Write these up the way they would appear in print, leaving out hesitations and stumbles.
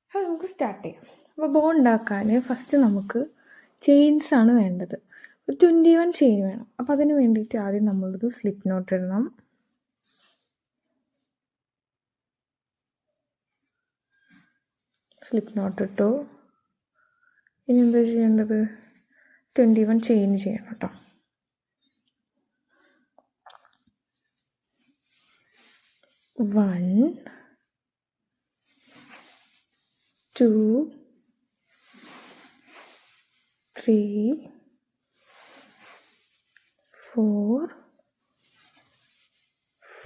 അപ്പോൾ നമുക്ക് സ്റ്റാർട്ട് ചെയ്യാം. അപ്പോൾ ബോ ഉണ്ടാക്കാൻ ഫസ്റ്റ് നമുക്ക് ചെയിൻസ് ആണ് വേണ്ടത്. ഒരു 21 ചെയിൻ വേണം. അപ്പോൾ അതിന് വേണ്ടിയിട്ട് ആദ്യം നമ്മളൊരു സ്ലിപ്പ് നോട്ട് ഇടണം. സ്ലിപ്പ് നോട്ട് ഇട്ടു. ഇനി എന്താ ചെയ്യേണ്ടത്? 21 ചെയിൻ ചെയ്യണം കേട്ടോ. വൺ, 2, 3, 4,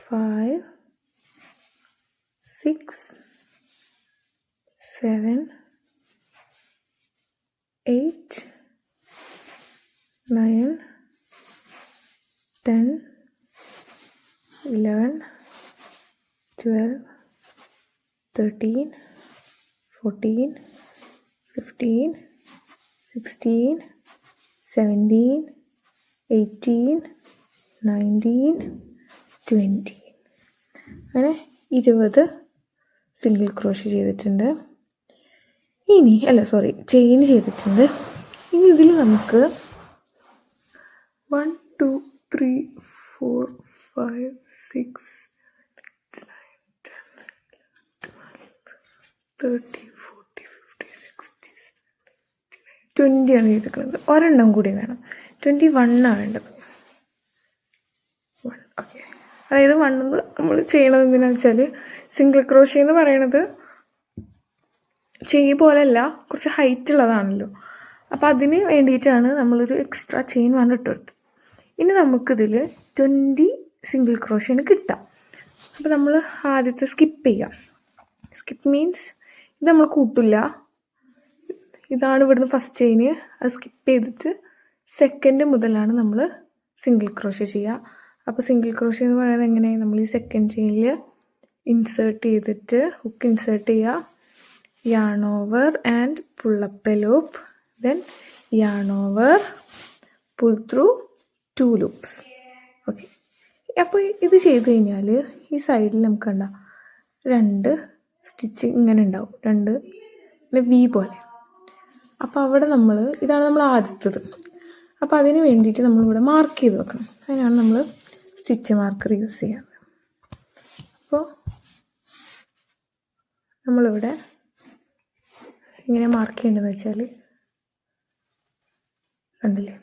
5, 6, 7, 8, 9, 10, 11, 12, 13, 14, 15, 16, 17, 18, 19, 20. അങ്ങനെ 20 സിംഗിൾ ക്രോഷ് ചെയ്തിട്ടുണ്ട്. ചെയിൻ ചെയ്തിട്ടുണ്ട്. ഇനി ഇതിൽ നമുക്ക് 1, 2, 3, 4, 5, 6, 30, 40, 50, 60, 20 ആണ് ചെയ്തിരിക്കുന്നത്. ഒരെണ്ണം കൂടി വേണം. 21 ആണ് വേണ്ടത്. ഓക്കെ, അതായത് 1 നമ്മൾ ചെയ്യണത് എന്തിനാണെന്ന് വെച്ചാൽ, സിംഗിൾ ക്രോഷ്യ എന്ന് പറയണത് ചെയിൻ പോലെയല്ല, കുറച്ച് ഹൈറ്റ് ഉള്ളതാണല്ലോ. അപ്പോൾ അതിന് വേണ്ടിയിട്ടാണ് നമ്മളൊരു എക്സ്ട്രാ ചെയിൻ ഇട്ട് കൊടുത്തത്. ഇനി നമുക്കിതിൽ 20 സിംഗിൾ ക്രോഷ്യാണ് കിട്ടാം. അപ്പോൾ നമ്മൾ ആദ്യത്തെ സ്കിപ്പ് ചെയ്യാം. സ്കിപ്പ് മീൻസ് ഇത് നമ്മൾ കൂട്ടില്ല. ഇതാണ് ഇവിടുന്ന് ഫസ്റ്റ് ചെയിന്. അത് സ്കിപ്പ് ചെയ്തിട്ട് സെക്കൻഡ് മുതലാണ് നമ്മൾ സിംഗിൾ ക്രോഷ്യ ചെയ്യുക. അപ്പോൾ സിംഗിൾ ക്രോഷ്യ എന്ന് പറയുന്നത് എങ്ങനെ? നമ്മൾ ഈ സെക്കൻഡ് ചെയിനിൽ ഇൻസേർട്ട് ചെയ്തിട്ട് ഹുക്ക് ഇൻസേർട്ട് ചെയ്യുക, yarn over and pull up a loop, then yarn over, pull through 2 loops. Okay, അപ്പോൾ ഇത് ചെയ്ത് കഴിഞ്ഞാൽ ഈ സൈഡിൽ നമുക്ക് കണ്ട 2 സ്റ്റിച്ച് ഇങ്ങനെ ഉണ്ടാവും, 2 വി പോലെ. അപ്പോൾ അവിടെ ഇതാണ് നമ്മൾ ആദ്യത്തത്. അപ്പോൾ അതിന് വേണ്ടിയിട്ട് നമ്മളിവിടെ മാർക്ക് ചെയ്ത് വെക്കണം. അതിനാണ് നമ്മൾ സ്റ്റിച്ച് മാർക്കർ യൂസ് ചെയ്യുന്നത്. അപ്പോൾ നമ്മളിവിടെ ഇങ്ങനെ മാർക്ക് ചെയ്യേണ്ടതെന്ന് വെച്ചാൽ, കണ്ടില്ലേ,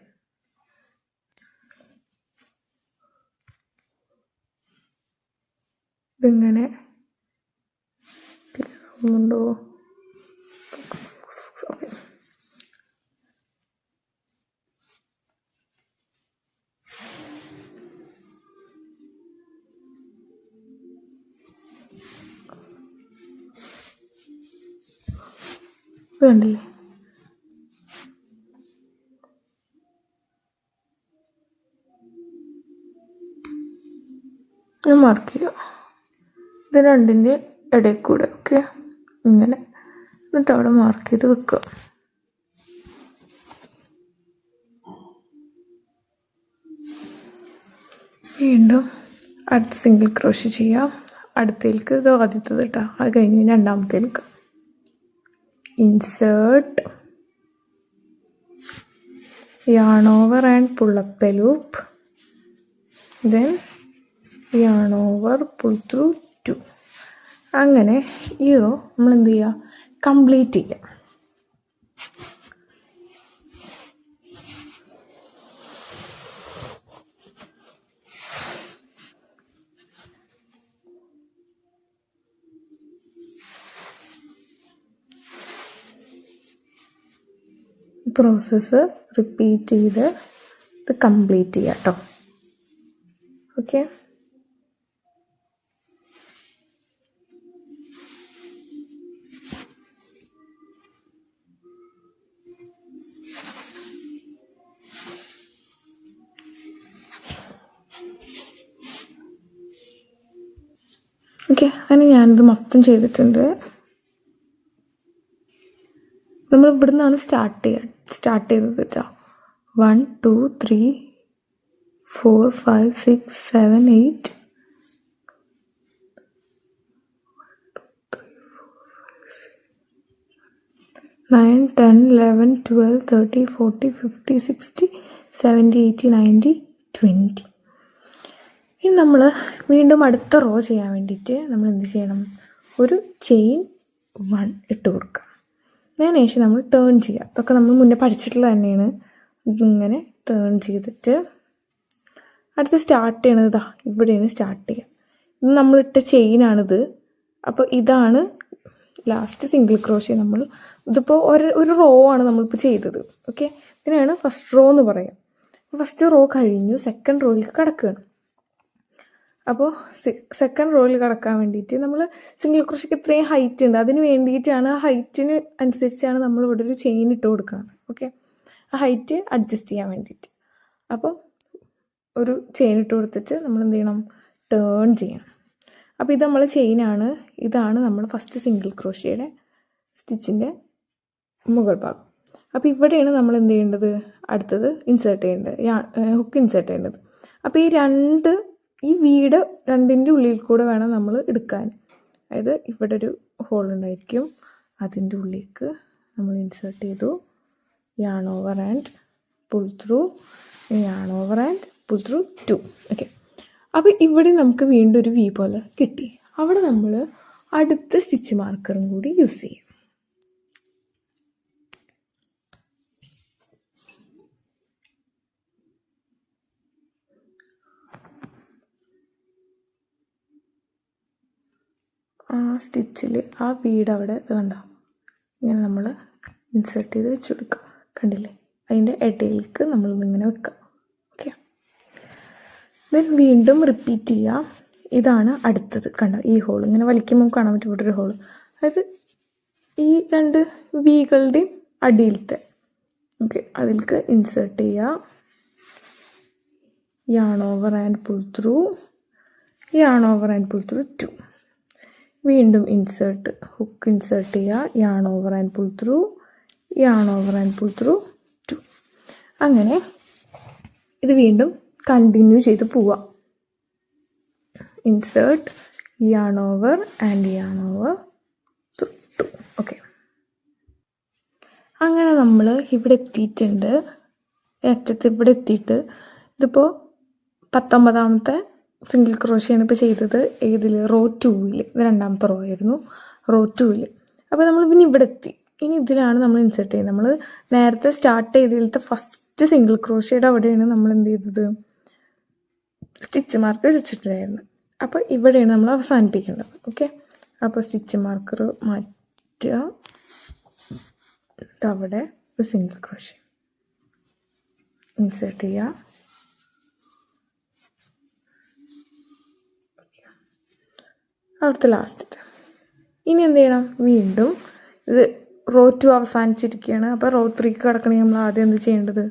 ഇതിങ്ങനെ തിരിയുന്നുണ്ടോ? ഓക്കെ, കണ്ടില്ലേ? ഞാൻ മാർക്ക് ചെയ്യുക ഇത് രണ്ടിൻ്റെ ഇടയിൽ കൂടെ. ഓക്കെ, ഇങ്ങനെ. എന്നിട്ട് അവിടെ മാർക്ക് ചെയ്ത് വെക്കുക. വീണ്ടും അടുത്ത സിംഗിൾ ക്രോഷ്യ ചെയ്യാം. അടുത്തേക്ക് ഇത് ആദ്യത്തത് കേട്ടോ. അത് കഴിഞ്ഞ് രണ്ടാമത്തേക്ക് insert, yarn over and pull up a loop, then yarn over, pull through 2. അങ്ങനെ ഈ റോ നമ്മൾ എന്ത് ചെയ്യുക? കംപ്ലീറ്റ് ചെയ്യുക. പ്രോസസ്സ് റിപ്പീറ്റ് ചെയ്ത് ഇത് കംപ്ലീറ്റ് ചെയ്യാം കേട്ടോ. ഓക്കെ, അങ്ങനെ ഞാനിത് മൊത്തം ചെയ്തിട്ടുണ്ട്. നമ്മൾ ഇവിടെ നിന്നാണ് സ്റ്റാർട്ട് ചെയ്തത് കേട്ടോ. 1, 2, 3, 4, 5, 6, 7, 8, 1, 2, 3, 4, 5, 6, 9, 10, 11, 12, 13, 14, 15, 16, 17, 18, 19, 20. ഇനി നമ്മൾ വീണ്ടും അടുത്ത റോ ചെയ്യാൻ വേണ്ടിയിട്ട് നമ്മൾ എന്ത് ചെയ്യണം? ഒരു ചെയിൻ 1 ഇട്ട് കൊടുക്കുക. അതിനുശേഷം നമ്മൾ ടേൺ ചെയ്യുക. അതൊക്കെ നമ്മൾ മുന്നേ പഠിച്ചിട്ടുള്ളത് തന്നെയാണ്. ഇങ്ങനെ ടേൺ ചെയ്തിട്ട് അടുത്ത് സ്റ്റാർട്ട് ചെയ്യണത് ഇതാ ഇവിടെയാണ് സ്റ്റാർട്ട് ചെയ്യുക. ഇത് നമ്മളിട്ട ചെയിനാണിത്. അപ്പോൾ ഇതാണ് ലാസ്റ്റ് സിംഗിൾ ക്രോഷ്യ. നമ്മൾ ഇതിപ്പോൾ ഒരു റോ ആണ് നമ്മളിപ്പോൾ ചെയ്തത്. ഓക്കെ, ഇതിനാണ് ഫസ്റ്റ് റോ എന്ന് പറയുക. ഫസ്റ്റ് റോ കഴിഞ്ഞു, സെക്കൻഡ് റോയിലേക്ക് കടക്കുകയാണ്. അപ്പോൾ സെക്കൻഡ് റോയിൽ കടക്കാൻ വേണ്ടിയിട്ട് നമ്മൾ സിംഗിൾ ക്രോഷ്യക്ക് ഇത്രയും ഹൈറ്റ് ഉണ്ട്, അതിന് വേണ്ടിയിട്ടാണ് ആ ഹൈറ്റിന് അനുസരിച്ചാണ് നമ്മൾ ഇവിടെ ഒരു ചെയിൻ ഇട്ട് കൊടുക്കുന്നത്. ഓക്കെ, ആ ഹൈറ്റ് അഡ്ജസ്റ്റ് ചെയ്യാൻ വേണ്ടിയിട്ട്. അപ്പം ഒരു ചെയിൻ ഇട്ട് കൊടുത്തിട്ട് നമ്മൾ എന്ത് ചെയ്യണം? ടേൺ ചെയ്യണം. അപ്പോൾ ഇത് നമ്മൾ ചെയിനാണ്. ഇതാണ് നമ്മൾ ഫസ്റ്റ് സിംഗിൾ ക്രോഷ്യയുടെ സ്റ്റിച്ചിൻ്റെ മുകൾ ഭാഗം. അപ്പോൾ ഇവിടെയാണ് നമ്മൾ എന്ത് ചെയ്യേണ്ടത്? അടുത്തത് ഇൻസേർട്ട് ചെയ്യേണ്ടത്, ഹുക്ക് ഇൻസേർട്ട് ചെയ്യേണ്ടത്. അപ്പോൾ ഈ വീട് രണ്ടിൻ്റെ ഉള്ളിൽ കൂടെ വേണം നമ്മൾ എടുക്കാൻ. അതായത് ഇവിടെ ഒരു ഹോൾ ഉണ്ടായിരിക്കും, അതിൻ്റെ ഉള്ളിലേക്ക് നമ്മൾ ഇൻസേർട്ട് ചെയ്തു. yarn over and pull through, yarn over and pull through 2. Okay, അപ്പോൾ ഇവിടെ നമുക്ക് വീണ്ടും ഒരു വി പോലെ കിട്ടി. അവിടെ നമ്മൾ അടുത്ത സ്റ്റിച്ച് മാർക്കറും കൂടി യൂസ് ചെയ്യും. ആ സ്റ്റിച്ചിൽ ആ വീട് അവിടെ കണ്ടോ, ഇങ്ങനെ നമ്മൾ ഇൻസേർട്ട് ചെയ്ത് വെച്ച് കൊടുക്കുക. കണ്ടില്ലേ? അതിൻ്റെ ഇടയിലേക്ക് നമ്മളിങ്ങനെ വെക്കുക. ഓക്കെ, ദെൻ വീണ്ടും റിപ്പീറ്റ് ചെയ്യുക. ഇതാണ് അടുത്തത്. കണ്ടോ, ഈ ഹോൾ ഇങ്ങനെ വലിക്കുമ്പോൾ കാണാൻ പറ്റും ഇവിടെ ഒരു ഹോൾ. അതായത് ഈ രണ്ട് വികളുടെയും അടിയിലത്തെ. ഓക്കെ, അതിലേക്ക് ഇൻസേർട്ട് ചെയ്യുക. yarn over and pull through, yarn over and pull through 2. വീണ്ടും ഇൻസേർട്ട്, ഹുക്ക് ഇൻസേർട്ട് ചെയ്യുക. yarn over and pull through, yarn over and pull through 2. അങ്ങനെ ഇത് വീണ്ടും കണ്ടിന്യൂ ചെയ്ത് പോവാം. Insert, yarn over and yarn over through 2. Okay, അങ്ങനെ നമ്മൾ ഇവിടെ എത്തിയിട്ടുണ്ട്. അറ്റത്ത് ഇവിടെ എത്തിയിട്ട് ഇതിപ്പോൾ 19ാമത്തെ സിംഗിൾ ക്രോഷ്യയാണ് ഇപ്പോൾ ചെയ്തത്. ഏതിൽ? റോ 2ൽ. ഇത് രണ്ടാമത്തെ റോ ആയിരുന്നു, റോ 2ൽ. അപ്പോൾ നമ്മൾ പിന്നെ ഇവിടെ എത്തി. ഇനി ഇതിലാണ് നമ്മൾ ഇൻസേർട്ട് ചെയ്യുന്നത്. നമ്മൾ നേരത്തെ സ്റ്റാർട്ട് ചെയ്തതിലത്തെ ഫസ്റ്റ് സിംഗിൾ ക്രോഷ്യയുടെ അവിടെയാണ് നമ്മൾ എന്ത് ചെയ്തത്? സ്റ്റിച്ച് മാർക്ക് വെച്ചിട്ടുണ്ടായിരുന്നു. അപ്പോൾ ഇവിടെയാണ് നമ്മൾ അവസാനിപ്പിക്കേണ്ടത്. ഓക്കെ, അപ്പോൾ സ്റ്റിച്ച് മാർക്കർ മാറ്റുക. അവിടെ ഒരു സിംഗിൾ ക്രോഷ്യ ഇൻസേർട്ട് ചെയ്യുക. അവിടുത്തെ ലാസ്റ്റ്. ഇനി എന്ത് ചെയ്യണം? വീണ്ടും ഇത് റോ 2 അവസാനിച്ചിരിക്കുകയാണ്. അപ്പോൾ റോ 3ക്ക് കിടക്കണമെങ്കിൽ നമ്മൾ ആദ്യം എന്ത് ചെയ്യേണ്ടത്?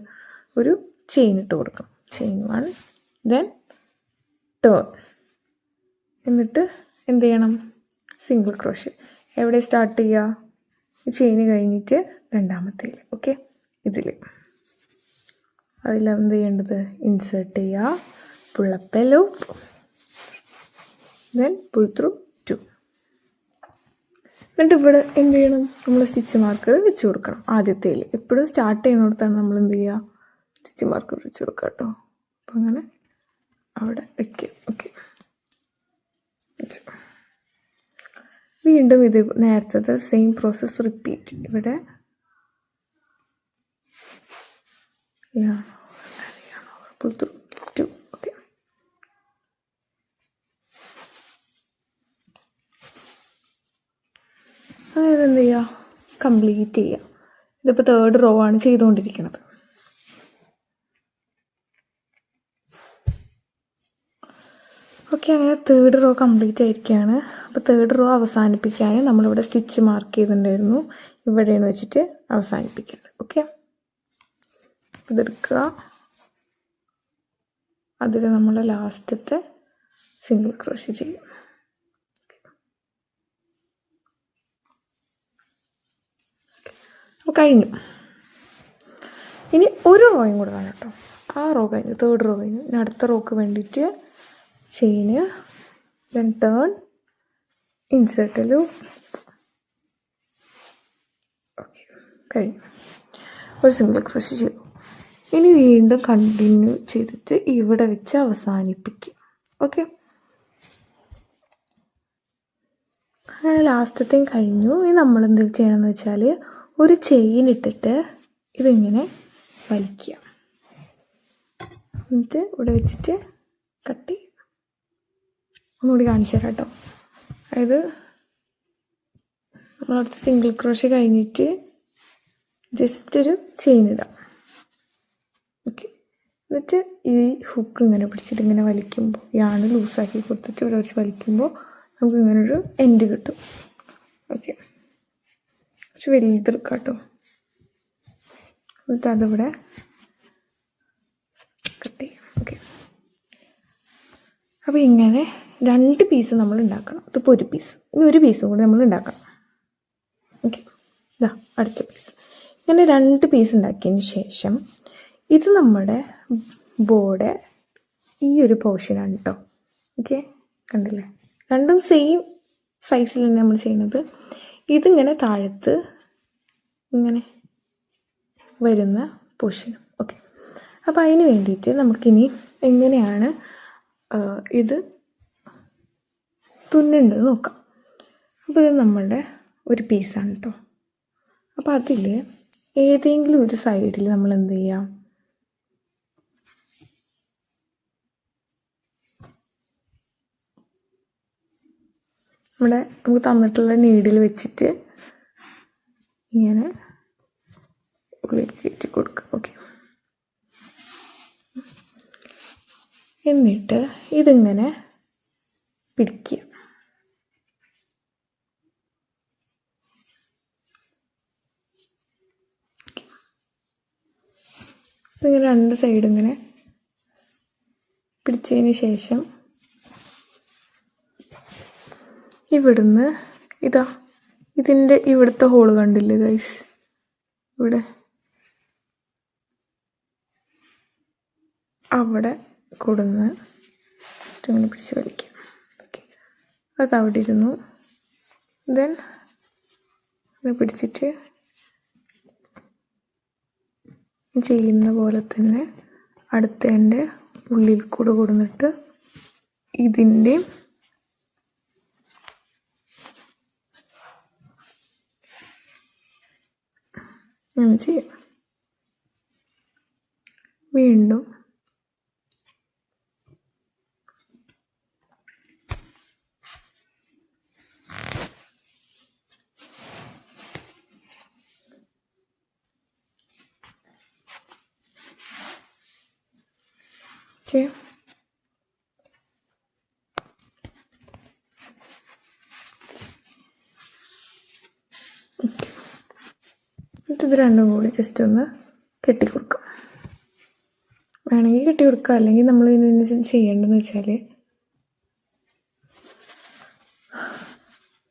ഒരു ചെയിൻ ഇട്ട് കൊടുക്കണം. Chain 1, then turn. എന്നിട്ട് എന്ത് ചെയ്യണം? Single crochet. എവിടെ സ്റ്റാർട്ട് ചെയ്യുക? ചെയിൻ കഴിഞ്ഞിട്ട് രണ്ടാമത്തേൽ. ഓക്കെ, ഇതിൽ അതിലെന്ത് ചെയ്യേണ്ടത്? ഇൻസേർട്ട് ചെയ്യുക, pull up A loop, then pull through 2. എന്നിട്ട് ഇവിടെ എന്ത് ചെയ്യണം? നമ്മൾ സ്റ്റിച്ച് മാർക്കർ വെച്ച് കൊടുക്കണം. ആദ്യത്തേൽ എപ്പോഴും സ്റ്റാർട്ട് ചെയ്യുന്നിടത്താണ് നമ്മൾ എന്ത് ചെയ്യുക? സ്റ്റിച്ച് മാർക്കർ വെച്ച് കൊടുക്കുക കേട്ടോ. അപ്പം അങ്ങനെ അവിടെ വയ്ക്കുക. ഓക്കെ, വീണ്ടും ഇത് നേരത്തെ സെയിം പ്രോസസ്സ് റിപ്പീറ്റ്. ഇവിടെ പുൾ ത്രൂ 2. ഓക്കെ, അതായത് എന്ത് ചെയ്യുക? കംപ്ലീറ്റ് ചെയ്യുക. ഇതിപ്പോൾ 3rd റോ ആണ് ചെയ്തുകൊണ്ടിരിക്കുന്നത്. ഓക്കെ, അങ്ങനെ 3rd റോ കംപ്ലീറ്റ് ആയിരിക്കുകയാണ്. അപ്പോൾ 3rd റോ അവസാനിപ്പിക്കാൻ നമ്മളിവിടെ സ്റ്റിച്ച് മാർക്ക് ചെയ്തിട്ടുണ്ടായിരുന്നു. ഇവിടെയാണ് വെച്ചിട്ട് അവസാനിപ്പിക്കേണ്ടത്. ഓക്കെ, ഇതെടുക്കുക. അതിൽ നമ്മൾ ലാസ്റ്റത്തെ സിംഗിൾ ക്രോഷ്യ ചെയ്യും. അപ്പോൾ കഴിഞ്ഞു. ഇനി ഒരു റോയും കൂടെ വേണം കേട്ടോ. ആ റോ കഴിഞ്ഞു, 3rd റോ കഴിഞ്ഞു. ഇനി അടുത്ത റോക്ക് വേണ്ടിയിട്ട് chain, then turn, insert loop. Okay, കഴിഞ്ഞു. ഒരു സിംഗിൾ ക്രോഷേ ചെയ്തു. ഇനി വീണ്ടും കണ്ടിന്യൂ ചെയ്തിട്ട് ഇവിടെ വെച്ച് അവസാനിപ്പിക്കുക. ഓക്കെ, അങ്ങനെ ലാസ്റ്റത്തെയും കഴിഞ്ഞു. ഇനി നമ്മൾ എന്ത് ചെയ്യണമെന്ന് വെച്ചാൽ ഒരു ചെയിൻ ഇട്ടിട്ട് ഇതിങ്ങനെ വലിക്കുക. എന്നിട്ട് ഇവിടെ വെച്ചിട്ട് കട്ട് ചെയ്യും. ഒന്നുകൂടി കാണിച്ചു തരാം കേട്ടോ. അതായത് നമ്മളടുത്ത് സിംഗിൾ ക്രോഷേ കഴിഞ്ഞിട്ട് ജസ്റ്റ് ഒരു ചെയിൻ ഇടാം. ഓക്കെ, എന്നിട്ട് ഈ ഹുക്ക് ഇങ്ങനെ പിടിച്ചിട്ട് ഇങ്ങനെ വലിക്കുമ്പോൾ, യാണ് ലൂസാക്കി കൊടുത്തിട്ട് ഇവിടെ വെച്ച് വലിക്കുമ്പോൾ നമുക്ക് ഇങ്ങനൊരു എൻഡ് കിട്ടും. ഓക്കെ, കുറച്ച് വലുതെടുക്കാം കേട്ടോ. എന്നിട്ട് അതിവിടെ കട്ട് ചെയ്യും. ഓക്കെ, അപ്പോൾ ഇങ്ങനെ 2 പീസ് നമ്മൾ ഉണ്ടാക്കണം. ഇതിപ്പോൾ ഒരു പീസ്, ഇനി ഒരു പീസും കൂടി നമ്മൾ ഉണ്ടാക്കണം. ഓക്കെ, ഇതാ അടുത്ത പീസ്. ഇങ്ങനെ 2 പീസ് ഉണ്ടാക്കിയതിന് ശേഷം ഇത് നമ്മുടെ ബോർഡ് ഈ ഒരു പോർഷനാണ് കേട്ടോ. ഓക്കെ, കണ്ടില്ലേ, രണ്ടും സെയിം സൈസിൽ തന്നെ നമ്മൾ ചെയ്യുന്നത്. ഇതിങ്ങനെ താഴത്ത് ഇങ്ങനെ വരുന്ന പോർഷൻ. ഓക്കെ, അപ്പോൾ അതിന് വേണ്ടിയിട്ട് നമുക്കിനി എങ്ങനെയാണ് ഇത് തുന്നേണ്ടത് നോക്കാം. അപ്പോൾ ഇത് നമ്മളുടെ ഒരു പീസാണ് കേട്ടോ. അപ്പോൾ അതിൽ ഏതെങ്കിലും ഒരു സൈഡിൽ നമ്മൾ എന്ത് ചെയ്യാം, നമുക്ക് തന്നിട്ടുള്ള നീഡിൽ വെച്ചിട്ട് ഇങ്ങനെ ഉള്ളിൽ കയറ്റി കൊടുക്കുക. ഓക്കെ, എന്നിട്ട് ഇതിങ്ങനെ പിടിക്കുക. ഇങ്ങനെ 2 സൈഡ് ഇങ്ങനെ പിടിച്ചതിന് ശേഷം ഇവിടുന്ന് ഇതാ ഇതിൻ്റെ ഇവിടുത്തെ ഹോള് കണ്ടില്ലേ ഗൈസ്, ഇവിടെ അവിടെ കൊടുന്ന് ഇങ്ങനെ പിടിച്ച് വലിക്കാം. ഓക്കെ, അത് അവിടെ ഇരുന്നു. ദെൻ ഇങ്ങനെ പിടിച്ചിട്ട് ചെയ്യുന്ന പോലെ തന്നെ അടുത്തതിൻ്റെ ഉള്ളിൽ കൂടെ കൊടുന്നിട്ട് ഇതിൻ്റെ ചെയ്യാം. വീണ്ടും ഓക്കെ, എന്നിട്ട് ഇത് രണ്ടും കൂടി ജസ്റ്റ് ഒന്ന് കെട്ടിക്കൊടുക്കാം. വേണമെങ്കിൽ കെട്ടിക്കൊടുക്കുക, അല്ലെങ്കിൽ നമ്മൾ ഇതിന് ചെയ്യേണ്ടതെന്ന് വെച്ചാൽ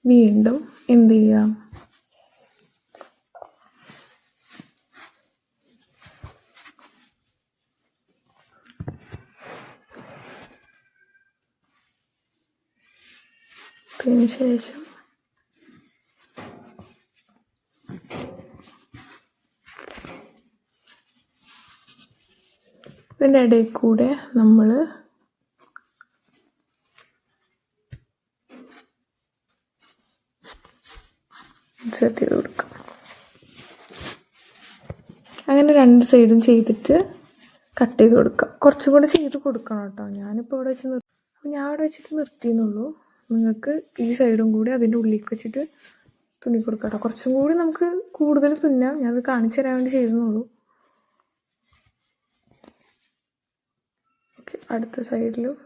വീണ്ടും എന്ത് ചെയ്യാം, അതിന് ശേഷം ഇതിൻ്റെ ഇടയിൽ കൂടെ നമ്മൾ ഇൻസേർട്ട് ചെയ്ത് കൊടുക്കാം. അങ്ങനെ 2 സൈഡും ചെയ്തിട്ട് കട്ട് ചെയ്ത് കൊടുക്കാം. കുറച്ചും കൂടെ ചെയ്ത് കൊടുക്കണം കേട്ടോ. ഞാനിപ്പോൾ ഇവിടെ വെച്ച് ഞാൻ അവിടെ വെച്ചിട്ട് നിർത്തിയെന്നുള്ളൂ. നിങ്ങൾക്ക് ഈ സൈഡും കൂടി അതിൻ്റെ ഉള്ളിലേക്ക് വെച്ചിട്ട് തുന്നി കൊടുക്കാം കേട്ടോ. കുറച്ചും കൂടി നമുക്ക് കൂടുതൽ തുന്നാം. ഞാനത് കാണിച്ചു തരാൻ വേണ്ടി ചെയ്തെന്നുള്ളൂ. ഓക്കെ, അടുത്ത സൈഡിലും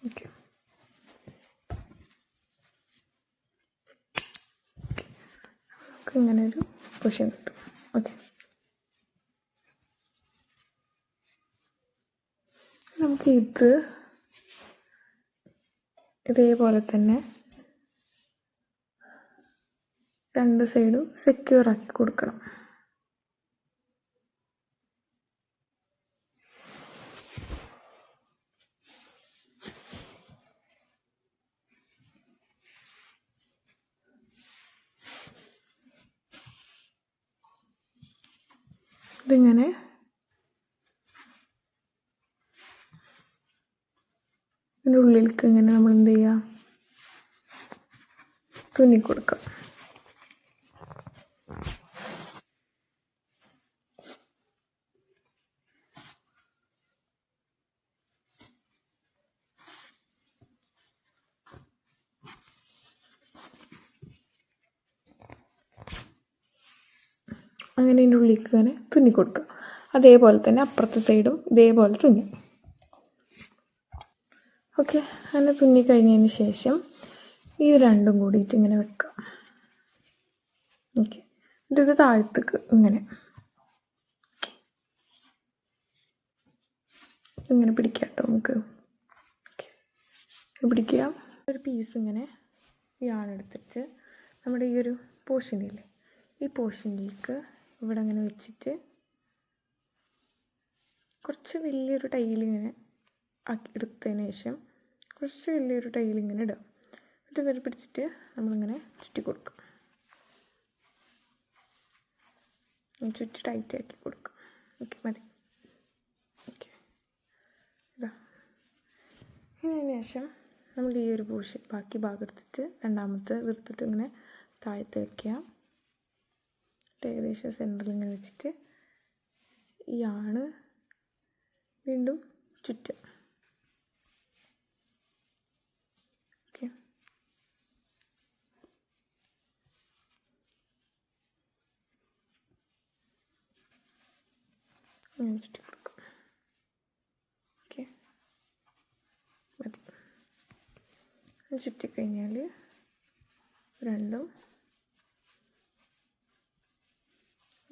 ഓക്കെ, ഇങ്ങനെ ഒരു പൊസിഷൻ കിട്ടും. ഓക്കെ, നമുക്ക് ഇതേപോലെ തന്നെ രണ്ട് സൈഡും സെക്യൂർ ആക്കി കൊടുക്കണം. ഇതിങ്ങനെ ഇതിൻ്റെ ഉള്ളിലേക്ക് ഇങ്ങനെ നമ്മൾ എന്ത് ചെയ്യുക, തുന്നി കൊടുക്കുക. അങ്ങനെ ഇതിൻ്റെ ഉള്ളിലേക്ക് ഇങ്ങനെ തുന്നി കൊടുക്കുക. അതേപോലെ തന്നെ അപ്പുറത്തെ സൈഡും ഇതേപോലെ തുന്നി. ഓക്കെ, അങ്ങനെ തുന്നി കഴിഞ്ഞതിന് ശേഷം ഈ രണ്ടും കൂടിയിട്ട് ഇങ്ങനെ വെക്കുക. ഓക്കെ, ഇത് താഴത്തേക്ക് ഇങ്ങനെ ഇങ്ങനെ പിടിക്കാം കേട്ടോ. നമുക്ക് പിടിക്കുക. ഒരു പീസ് ഇങ്ങനെ എടുത്തിട്ട് നമ്മുടെ ഈ ഒരു പോർഷനില്ലേ, ഈ പോർഷനിലേക്ക് ഇവിടെ അങ്ങനെ വെച്ചിട്ട് കുറച്ച് വലിയൊരു ടൈലിങ്ങനെ ആക്കി എടുത്തതിന് ശേഷം കുറച്ച് വലിയൊരു ടൈലിങ്ങനെ ഇടുക. ഇത് വരെ പിടിച്ചിട്ട് നമ്മളിങ്ങനെ ചുറ്റി കൊടുക്കുക. ചുറ്റി ടൈറ്റ് ആക്കി കൊടുക്കുക. ഓക്കെ, മതി. ഓക്കെ, ഇതാ. ഇതിന് ശേഷം നമ്മൾ ഈ ഒരു പോർഷൻ ബാക്കി ഭാഗം എടുത്തിട്ട് രണ്ടാമത്തെ എടുത്തിട്ട് ഇങ്ങനെ താഴത്ത് വയ്ക്കുക. ഏകദേശം സെൻറ്ററിൽ ഇങ്ങനെ വെച്ചിട്ട് ഈ വീണ്ടും ചുറ്റുക. ഓക്കെ, അങ്ങനെ ചുറ്റി കൊടുക്കും. ഓക്കെ, മതി. ചുറ്റിക്കഴിഞ്ഞാൽ രണ്ടും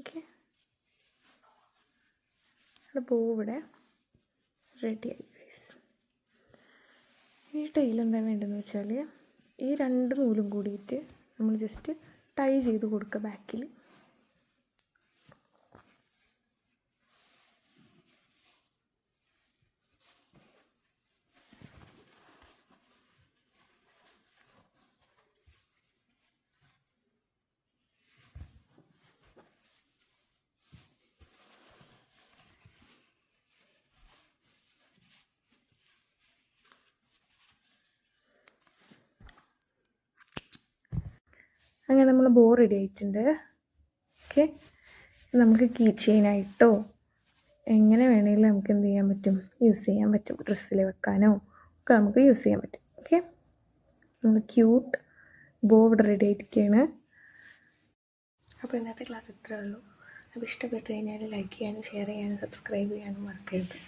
ഓക്കെ, ബോ ഇവിടെ റെഡിയായി ഗൈസ്. ഈ ടൈൽ എന്താ വേണ്ടതെന്ന് വെച്ചാൽ ഈ രണ്ട് നൂലും കൂടിയിട്ട് നമ്മൾ ജസ്റ്റ് ടൈ ചെയ്ത് കൊടുക്കുക ബാക്കിൽ. അങ്ങനെ നമ്മൾ ബോ റെഡി ആയിട്ടുണ്ട്. ഓക്കെ, നമുക്ക് കീ ചെയിനായിട്ടോ എങ്ങനെ വേണമെങ്കിലും നമുക്ക് എന്ത് ചെയ്യാൻ പറ്റും, യൂസ് ചെയ്യാൻ പറ്റും. ഡ്രസ്സിൽ വെക്കാനോ ഒക്കെ നമുക്ക് യൂസ് ചെയ്യാൻ പറ്റും. ഓക്കെ, നമ്മൾ ക്യൂട്ട് ബോ ഇവിടെ റെഡി ആയിരിക്കുകയാണ്. അപ്പോൾ ഇന്നത്തെ ക്ലാസ് ഇത്രയേ ഉള്ളൂ. അപ്പോൾ ഇഷ്ടപ്പെട്ട് കഴിഞ്ഞാൽ ലൈക്ക് ചെയ്യാനും ഷെയർ ചെയ്യാനും സബ്സ്ക്രൈബ് ചെയ്യാനും മറക്കരുത്.